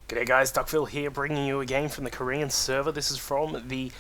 G'day guys, Duckville here, bringing you a game from the Korean server. This is from the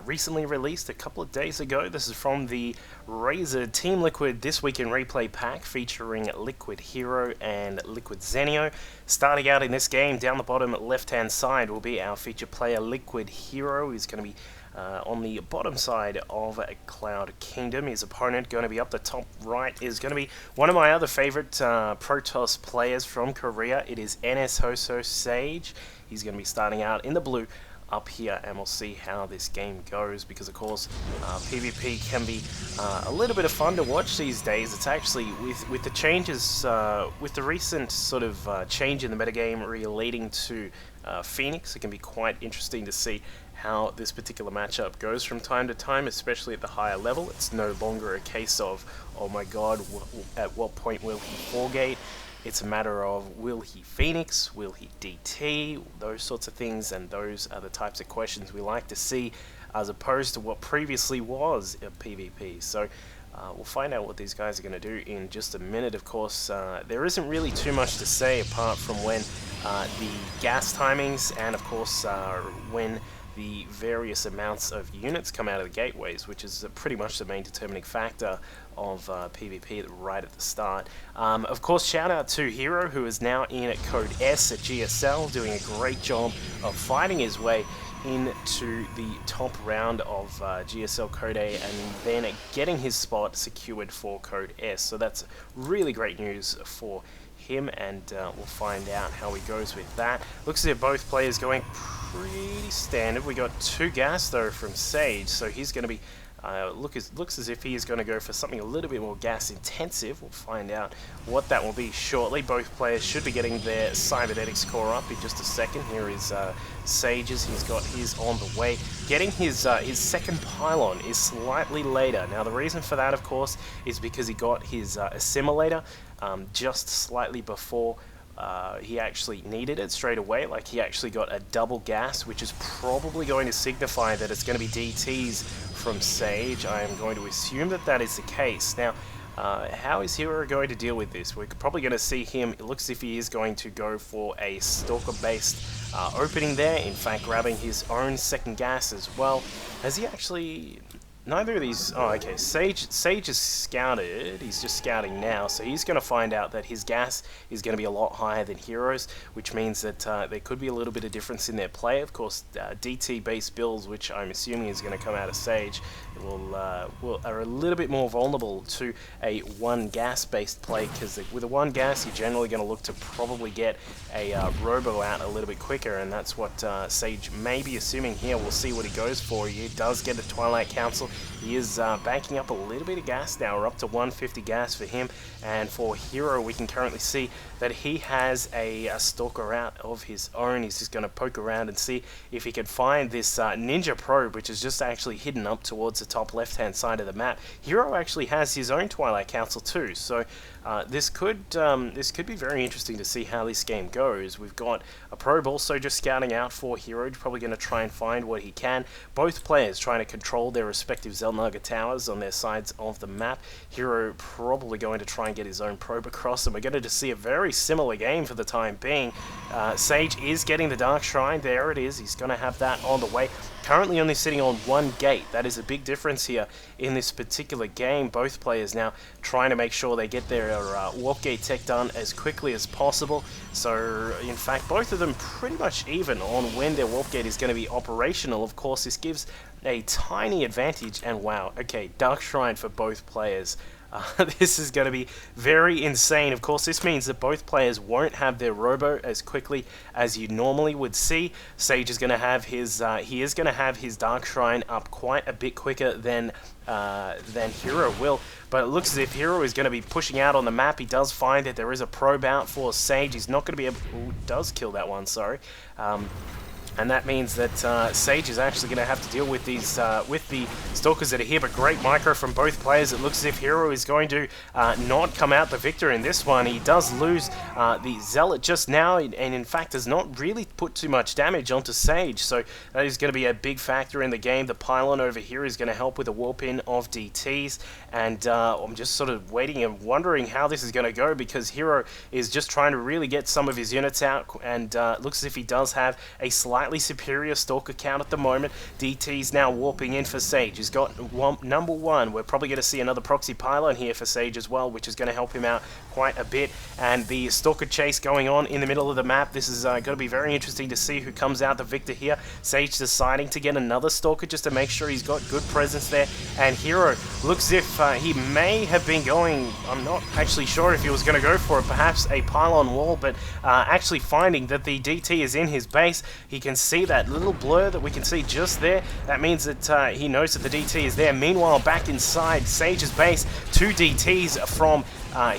recently released a couple of days ago. This is from the Razer Team Liquid This Week in Replay pack featuring LiquidHerO and LiquidHerO. Starting out in this game, down the bottom left hand side will be our feature player LiquidHerO. He's going to be on the bottom side of Cloud Kingdom. His opponent going to be up the top right is going to be one of my other favorite Protoss players from Korea. It is NSHsSage. He's going to be starting out in the blue up here, and we'll see how this game goes, because of course PvP can be a little bit of fun to watch these days. It's actually with the changes, with the recent sort of change in the metagame relating to Phoenix, it can be quite interesting to see how this particular matchup goes from time to time, especially at the higher level. It's no longer a case of, oh my god, at what point will he 4-gate? It's a matter of, will he Phoenix, will he DT, those sorts of things, and those are the types of questions we like to see, as opposed to what previously was a PvP. So we'll find out what these guys are going to do in just a minute. Of course, there isn't really too much to say apart from when the gas timings, and of course when the various amounts of units come out of the gateways, which is pretty much the main determining factor of PvP right at the start. Of course, shout out to Hero, who is now in at code S at GSL, doing a great job of fighting his way into the top round of GSL Code A, and then getting his spot secured for Code S. So that's really great news for him, and we'll find out how he goes with that. Looks as if both players going pretty standard. We got 2 gas though from Sage, so he's going to be looks as if he is going to go for something a little bit more gas intensive. We'll find out what that will be shortly. Both players should be getting their cybernetics core up in just a second. Here is Sage's. He's got his on the way. Getting his second pylon is slightly later. Now the reason for that, of course, is because he got his assimilator just slightly before he actually needed it straight away. Like, he actually got a double gas, which is probably going to signify that it's going to be DTs from Sage. I am going to assume that that is the case. Now, how is Hero going to deal with this? We're probably going to see him, it looks as if he is going to go for a Stalker-based opening there, in fact grabbing his own second gas as well. Has he actually... Neither of these... Oh, okay. Sage is scouted. He's just scouting now, so he's going to find out that his gas is going to be a lot higher than Hero's, which means that there could be a little bit of difference in their play. Of course, DT-based builds, which I'm assuming is going to come out of Sage, are a little bit more vulnerable to a 1 gas-based play, because with a 1 gas, you're generally going to look to probably get a Robo out a little bit quicker, and that's what Sage may be assuming here. We'll see what he goes for. He does get a Twilight Council. He is banking up a little bit of gas now. We're up to 150 gas for him, and for Hero we can currently see that he has a Stalker out of his own. He's just going to poke around and see if he can find this Ninja Probe, which is just actually hidden up towards the top left hand side of the map. Hero actually has his own Twilight Council too, so this could be very interesting to see how this game goes. We've got a probe also just scouting out for Hero, probably going to try and find what he can. Both players trying to control their respective Zelnaga towers on their sides of the map. Hero probably going to try and get his own probe across, and we're going to just see a very similar game for the time being. Sage is getting the Dark Shrine. There it is. He's going to have that on the way. Currently only sitting on 1 gate. That is a big difference here in this particular game. Both players now trying to make sure they get their warp gate tech done as quickly as possible. So, in fact, both of them pretty much even on when their warp gate is going to be operational. Of course, this gives a tiny advantage, and wow, okay, Dark Shrine for both players. This is going to be very insane. Of course, this means that both players won't have their Robo as quickly as you normally would see. Sage is going to have his, his Dark Shrine up quite a bit quicker than Hero will. But it looks as if Hero is going to be pushing out on the map. He does find that there is a probe out for Sage. He's not going to be able... Ooh, does kill that one, sorry. And that means that Sage is actually going to have to deal with these with the Stalkers that are here. But great micro from both players. It looks as if Hero is going to not come out the victor in this one. He does lose the Zealot just now, and in fact has not really put too much damage onto Sage. So that is going to be a big factor in the game. The pylon over here is going to help with a warp in of DTs, and I'm just sort of waiting and wondering how this is going to go, because Hero is just trying to really get some of his units out, and looks as if he does have a slightly superior Stalker count at the moment. DT's now warping in for Sage. He's got number one. We're probably going to see another proxy pylon here for Sage as well, which is going to help him out quite a bit. And the Stalker chase going on in the middle of the map. This is going to be very interesting to see who comes out the victor here. Sage deciding to get another Stalker just to make sure he's got good presence there. And Hero looks as if he may have been going, I'm not actually sure if he was going to go for it, perhaps a pylon wall, but actually finding that the DT is in his base. He can see that little blur that we can see just there. That means that he knows that the DT is there. Meanwhile, back inside Sage's base, 2 DTs from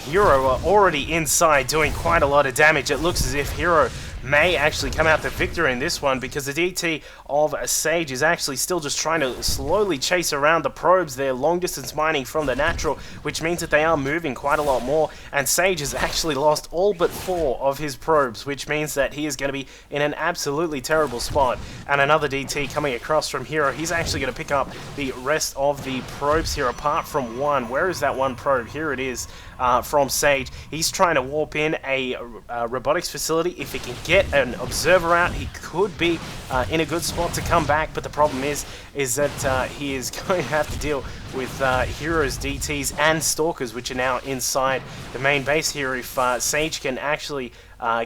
Hero are already inside doing quite a lot of damage. It looks as if Hero may actually come out the victor in this one, because the DT of Sage is actually still just trying to slowly chase around the probes. They're long distance mining from the natural, which means that they are moving quite a lot more, and Sage has actually lost all but 4 of his probes, which means that he is going to be in an absolutely terrible spot. And another DT coming across from Hero. He's actually going to pick up the rest of the probes here, apart from one. Where is that one probe? Here it is. From Sage. He's trying to warp in a robotics facility. If he can get an observer out, he could be in a good spot to come back, but the problem is that he is going to have to deal with Hero's DTs and Stalkers, which are now inside the main base here. If Sage can actually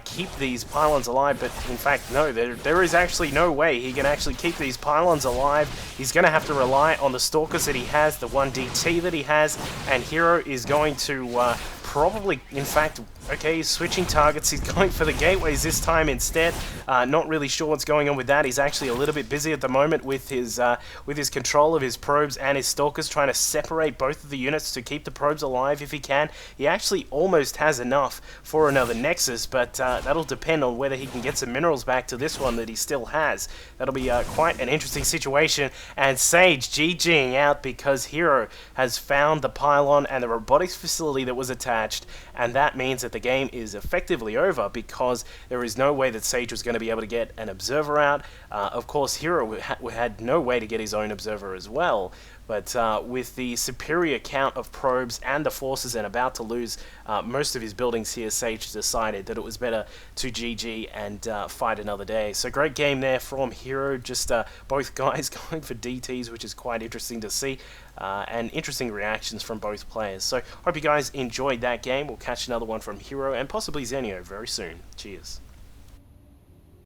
keep these pylons alive, but in fact no, there is actually no way he can actually keep these pylons alive. He's going to have to rely on the Stalkers that he has, the 1 DT that he has, and Hero is going to probably, in fact, okay, he's switching targets. He's going for the gateways this time instead. Not really sure what's going on with that. He's actually a little bit busy at the moment with his control of his probes and his Stalkers, trying to separate both of the units to keep the probes alive if he can. He actually almost has enough for another Nexus, but that'll depend on whether he can get some minerals back to this one that he still has. That'll be quite an interesting situation. And Sage GGing out because Hero has found the pylon and the robotics facility that was attached, and that means that the game is effectively over, because there is no way that Sage was going to be able to get an observer out. Of course, Hero had no way to get his own observer as well, but with the superior count of probes and the forces, and about to lose most of his buildings here, Sage decided that it was better to GG and fight another day. So great game there from Hero, just both guys going for DTs, which is quite interesting to see, and interesting reactions from both players. So hope you guys enjoyed that game. We'll catch another one from Hero and possibly Zenio very soon. Cheers.